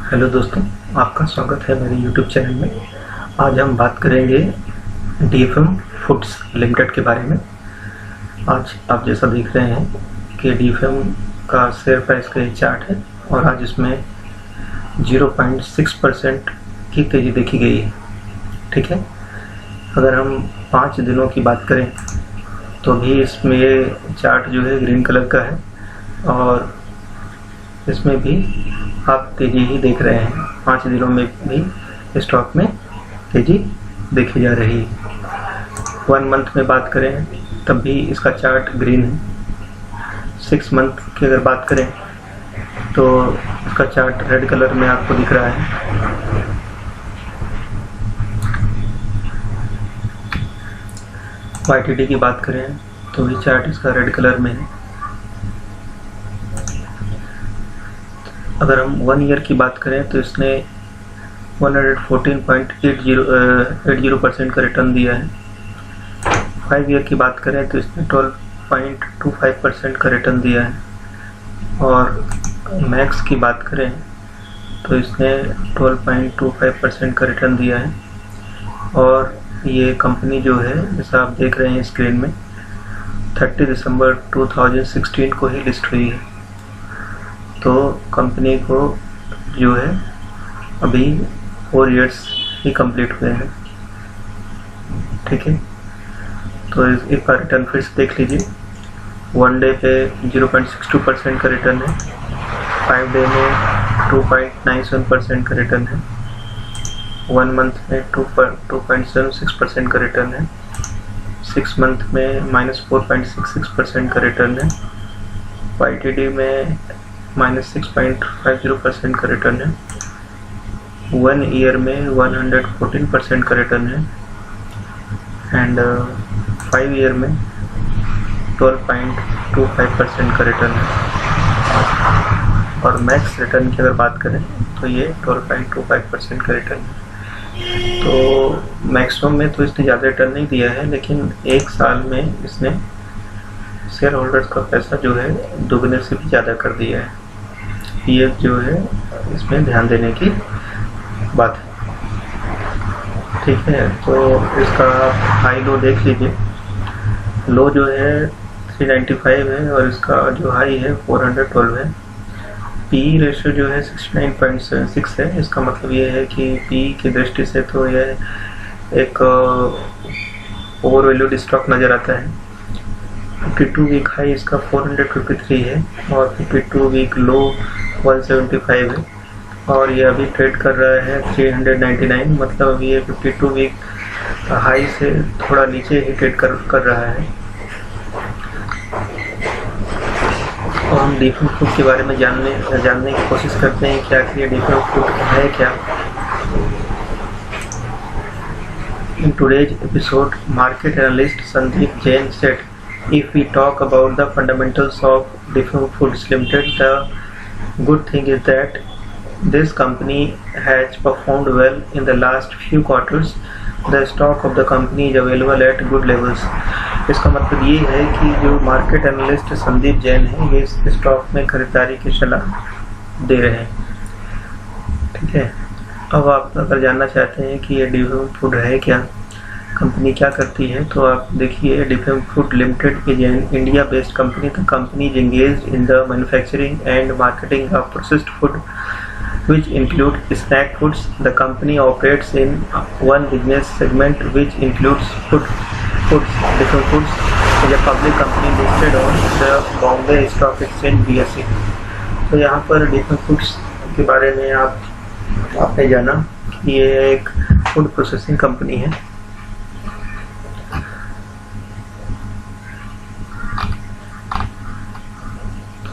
Hello दोस्तों, आपका स्वागत है मेरे यूट्यूब चैनल में। आज हम बात करेंगे डीएफएम फूड्स लिमिटेड के बारे में। आज आप जैसा देख रहे हैं कि डीएफएम का शेयर प्राइस का ये चार्ट है और आज इसमें 0.6% की तेज़ी देखी गई है। ठीक है, अगर हम 5 दिनों की बात करें तो भी इसमें ये चार्ट जो है ग्रीन कलर का है और इसमें भी आप तेज़ी ही देख रहे हैं। 5 दिनों में भी स्टॉक में तेज़ी देखी जा रही है। 1 मंथ में बात करें तब भी इसका चार्ट ग्रीन है। 6 मंथ की अगर बात करें तो इसका चार्ट रेड कलर में आपको दिख रहा है। YTD की बात करें तो भी चार्ट इसका रेड कलर में है। अगर हम 1 ईयर की बात करें तो इसने 114.80% का रिटर्न दिया है। 5 ईयर की बात करें तो इसने 12.25% का रिटर्न दिया है। और मैक्स की बात करें तो इसने 12.25% का रिटर्न दिया है। और ये कंपनी जो है जैसा आप देख रहे हैं स्क्रीन में 30 दिसंबर 2016 को ही लिस्ट हुई है। तो कंपनी को जो है अभी 4 इयर्स ही कंप्लीट हुए हैं। ठीक है, तो एक बार रिटर्न फिर से देख लीजिए। 1 डे पे 0.62% का रिटर्न है। 5 डे में 2.97% का रिटर्न है। 1 मंथ में 2.76% का रिटर्न है। 6 मंथ में -4.66% का रिटर्न है। YTD में -6.50% का रिटर्न है। 1 ईयर में 114% का रिटर्न है। एंड 5 ईयर में 12.25% का रिटर्न है। और मैक्स रिटर्न की अगर बात करें तो ये 12.25% का रिटर्न है। तो मैक्सिमम में तो इसने ज़्यादा रिटर्न नहीं दिया है, लेकिन 1 साल में इसने शेयर होल्डर्स का पैसा जो है दोगुने से भी ज़्यादा कर दिया है। ये जो है इसमें ध्यान देने की बात है। ठीक है, तो इसका हाई लो देख लीजिए। लो जो है 395 है और इसका जो हाई है 412 है। PE रेशियो जो है 69.6 है। इसका मतलब ये है कि PE की दृष्टि से तो यह एक ओवर वैल्यूड स्टॉक नज़र आता है। 52 वीक हाई इसका 453 है और 52 वीक लो 175 है और ये अभी ट्रेड कर रहा है 399। मतलब ये 52 वीक हाई से थोड़ा नीचे ही ट्रेड कर रहा है। और हम डीएफएम फूड के बारे में जानने की कोशिश करते हैं कि आखिर ये डीएफएम फूड है क्या। In today's episode, market analyst Sandeep Jain said, if we talk about the fundamentals of DFM Foods Limited, the good thing is that this company has performed well in the last few quarters. The stock of the company is available at good levels. इसका मतलब ये है कि जो market analyst Sandeep Jain है ये इस stock में खरीदारी की सलाह दे रहे हैं। ठीक है, अब आप अगर जानना चाहते हैं कि ये डीएफएम फूड है क्या, कंपनी क्या करती है, तो आप देखिए DFM food limited is an India based company. The company is engaged in the manufacturing and marketing of processed food which include snack foods. The company operates in one business segment which includes foods. DFM Foods is a public company listed on the Bombay Stock Exchange BSE. तो यहाँ पर DFM Foods के बारे में आपने जाना कि ये एक फूड प्रोसेसिंग कंपनी है।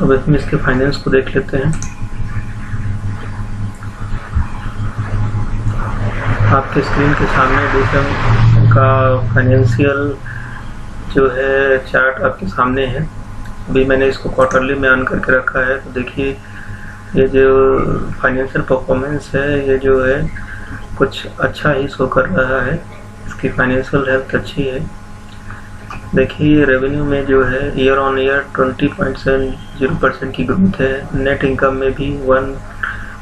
अब इसमें इसके फाइनेंस को देख लेते हैं। आपके स्क्रीन के सामने डीएफएम का फाइनेंशियल जो है चार्ट आपके सामने है। अभी मैंने इसको क्वार्टरली में ऑन करके रखा है। तो देखिए ये जो फाइनेंशियल परफॉर्मेंस है ये जो है कुछ अच्छा ही शो कर रहा है। इसकी फाइनेंशियल हेल्थ अच्छी है। देखिए रेवेन्यू में जो है ईयर ऑन ईयर 20.70% की ग्रोथ है। नेट इनकम में भी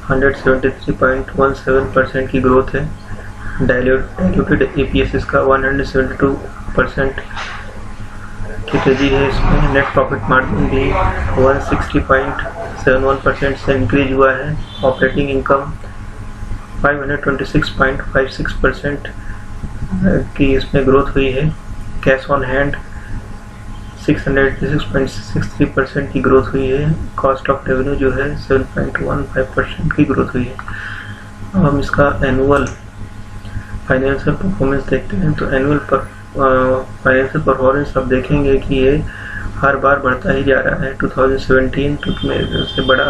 173.17% की ग्रोथ है। डाइल्यूटेड EPS इसका 172% की तेजी है इसमें। नेट प्रॉफिट मार्जिन भी 160.71% से इंक्रीज हुआ है। ऑपरेटिंग इनकम 526.56% की इसमें ग्रोथ हुई है। कैश ऑन हैंड 686.63% की ग्रोथ हुई है। कॉस्ट ऑफ रेवेन्यू जो है 7.15% की ग्रोथ हुई है। अब हम इसका एनुअल फाइनेंशियल परफॉर्मेंस देखते हैं। तो एनुअल फाइनेंशियल परफॉर्मेंस आप देखेंगे कि ये हर बार बढ़ता ही जा रहा है। 2017 में से बड़ा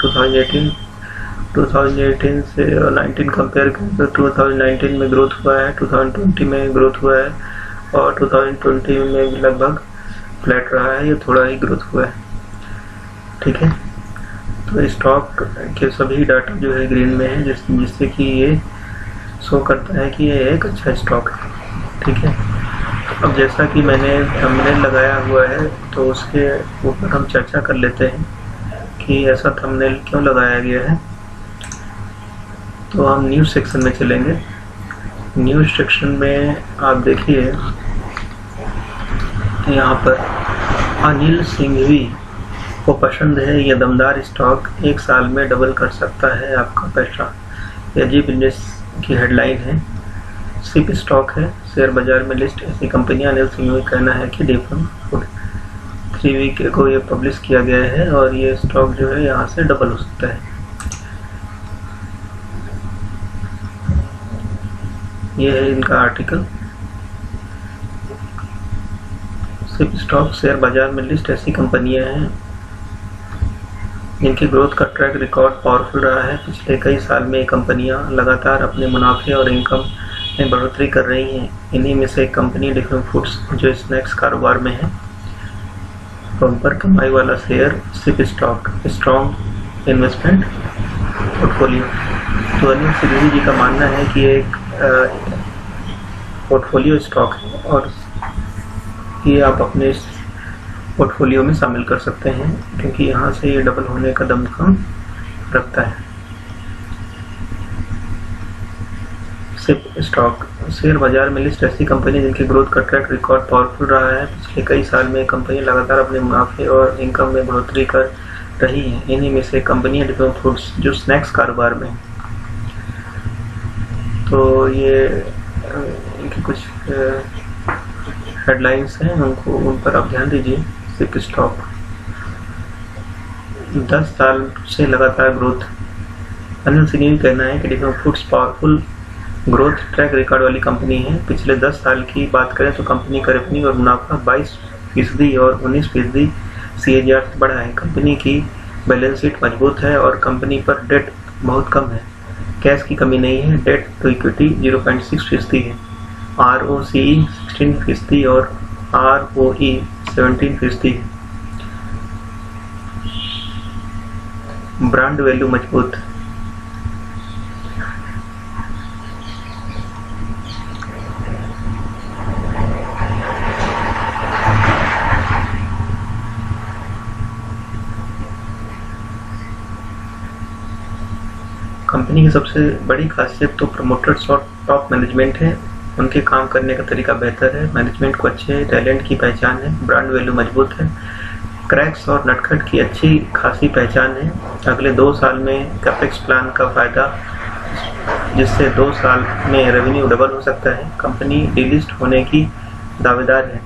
2018 से 19 कंपेयर करें तो 2019 में ग्रोथ हुआ है, 2020 में ग्रोथ हुआ है और 2020 में लगभग फ्लैट रहा है या थोड़ा ही ग्रोथ हुआ है। ठीक है, तो स्टॉक के सभी डाटा जो है ग्रीन में है, जिससे कि ये शो करता है कि ये एक अच्छा स्टॉक है। ठीक है, अब जैसा कि मैंने थंबनेल लगाया हुआ है तो उसके ऊपर हम चर्चा कर लेते हैं कि ऐसा थंबनेल क्यों लगाया गया है। तो हम न्यूज़ सेक्शन में चलेंगे। न्यूज़ सेक्शन में आप देखिए यहाँ पर अनिल सिंघवी को पसंद है यह दमदार स्टॉक, एक साल में डबल कर सकता है आपका पैसा। यह जी बिजनेस की हेडलाइन है। सिप स्टॉक है, शेयर बाजार में लिस्ट ऐसी कंपनियां। अनिल सिंघवी कहना है कि डिफरेंट फूड 3 वीक को ये पब्लिश किया गया है और ये स्टॉक जो है यहाँ से डबल हो सकता है। ये है इनका आर्टिकल। सिप स्टॉक शेयर बाजार में लिस्ट ऐसी कंपनियां हैं जिनकी ग्रोथ का ट्रैक रिकॉर्ड पावरफुल रहा है। पिछले कई साल में ये कंपनियां लगातार अपने मुनाफे और इनकम में बढ़ोतरी कर रही हैं। इन्हीं में से एक कंपनी डिफरेंट फूड्स जो स्नैक्स कारोबार में है। बम्पर कमाई वाला share SIP stock, strong investment portfolio. तो अनिल सिंघवी जी का मानना है कि एक पोर्टफोलियो स्टॉक है और ये आप अपने पोर्टफोलियो में शामिल कर सकते हैं क्योंकि यहाँ से ये डबल होने का दमखम रखता है। सिप स्टॉक शेयर बाजार में लिस्ट ऐसी कंपनी जिनकी ग्रोथ का ट्रैक रिकॉर्ड पावरफुल रहा है। पिछले कई साल में कंपनी लगातार अपने मुनाफे और इनकम में बढ़ोतरी कर रही है। इन्हीं में से कंपनियां डिफरेंट फूड्स जो स्नैक्स कारोबार में। तो ये इनकी कुछ हेडलाइंस हैं, उन पर आप ध्यान दीजिए। सिप स्टॉक 10 साल से लगातार ग्रोथ। अनिल सिंघवी कहना है कि different foods powerful growth track record वाली कंपनी है। पिछले 10 साल की बात करें तो कंपनी का रेवेन्यू और मुनाफा 22% और 19% CAGR से बढ़ा है। कंपनी की बैलेंस शीट मजबूत है और कंपनी पर डेट बहुत कम है। कैश की कमी नहीं है। डेट टू इक्विटी 0.6% है। ROCE 16% और ROE 17% है। ब्रांड वैल्यू मजबूत। कंपनी की सबसे बड़ी खासियत तो प्रमोटर्स और टॉप मैनेजमेंट है। उनके काम करने का तरीका बेहतर है। मैनेजमेंट को अच्छे टैलेंट की पहचान है। ब्रांड वैल्यू मजबूत है। क्रैक्स और नटखट की अच्छी खासी पहचान है। अगले 2 साल में कैपेक्स प्लान का फायदा, जिससे 2 साल में रेवेन्यू डबल हो सकता है। कंपनी डीलिस्ट होने की दावेदार है।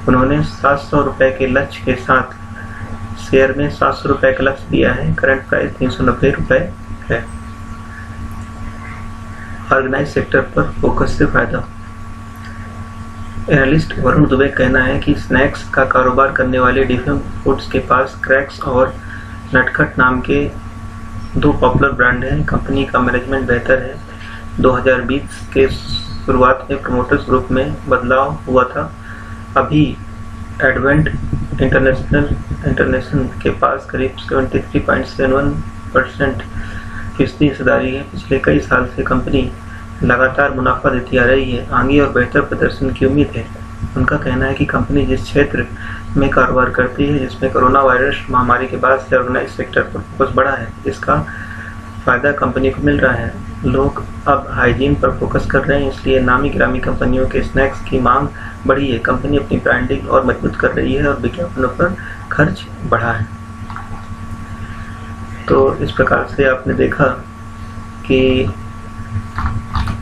उन्होंने 700 रुपए के लक्ष्य के साथ शेयर में 700 रुपए का लक्ष्य दिया है। करंट प्राइस 390 रुपए है। ऑर्गेनाइज सेक्टर पर फोकस से फायदा। एनालिस्ट वरुण दुबे कहना है कि स्नैक्स का कारोबार करने वाले डिफरेंट फूड्स के पास क्रैक्स और नटखट नाम के 2 पॉपुलर ब्रांड हैं। कंपनी का मैनेजमेंट बेहतर है। 2020 के शुरुआत में प्रमोटर्स ग्रुप में बदलाव हुआ था। अभी एडवेंट इंटरनेशनल के पास करीब 73.71% फीसदी हिस्सेदारी है। पिछले कई साल से कंपनी लगातार मुनाफा देती आ रही है। आगे और बेहतर प्रदर्शन की उम्मीद है। उनका कहना है कि कंपनी जिस क्षेत्र में कारोबार करती है, जिसमें कोरोना वायरस महामारी के बाद से ऑर्गेनाइज सेक्टर पर फोकस बढ़ा है, इसका फ़ायदा कंपनी को मिल रहा है। लोग अब हाइजीन पर फोकस कर रहे हैं, इसलिए नामी गिरामी कंपनियों के स्नैक्स की मांग बढ़ी है। कंपनी अपनी ब्रांडिंग और मजबूत कर रही है और विज्ञापनों पर खर्च बढ़ा है। तो इस प्रकार से आपने देखा कि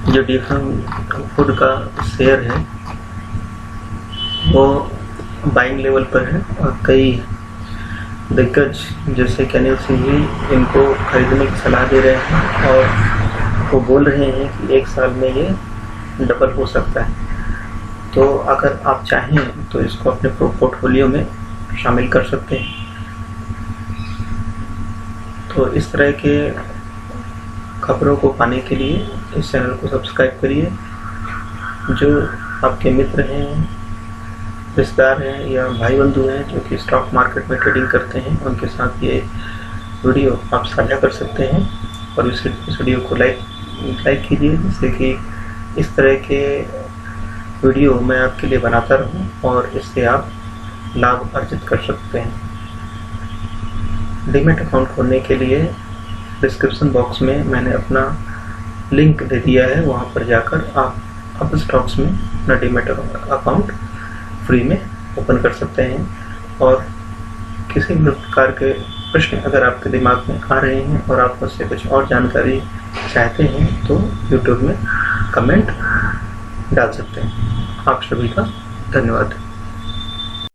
जो डीएफएम फूड का शेयर है वो बाइंग लेवल पर है और कई दिग्गज जैसे कैनिल सिंह भी इनको खरीदने की सलाह दे रहे हैं और वो बोल रहे हैं कि 1 साल में ये डबल हो सकता है। तो अगर आप चाहें तो इसको अपने पोर्टफोलियो में शामिल कर सकते हैं। तो इस तरह के खबरों को पाने के लिए इस चैनल को सब्सक्राइब करिए। जो आपके मित्र हैं, रिश्तेदार हैं या भाई बंधु हैं जो कि स्टॉक मार्केट में ट्रेडिंग करते हैं, उनके साथ ये वीडियो आप साझा कर सकते हैं और इस वीडियो को लाइक कीजिए, जिससे कि इस तरह के वीडियो मैं आपके लिए बनाता रहूं और इससे आप लाभ अर्जित कर सकते हैं। डीमैट अकाउंट खोलने के लिए डिस्क्रिप्शन बॉक्स में मैंने अपना लिंक दे दिया है, वहां पर जाकर आप अब स्टॉक्स में अपना डीमैट अकाउंट फ्री में ओपन कर सकते हैं। और किसी भी प्रकार के प्रश्न अगर आपके दिमाग में आ रहे हैं और आप मुझसे कुछ और जानकारी चाहते हैं तो YouTube में कमेंट डाल सकते हैं। आप सभी का धन्यवाद।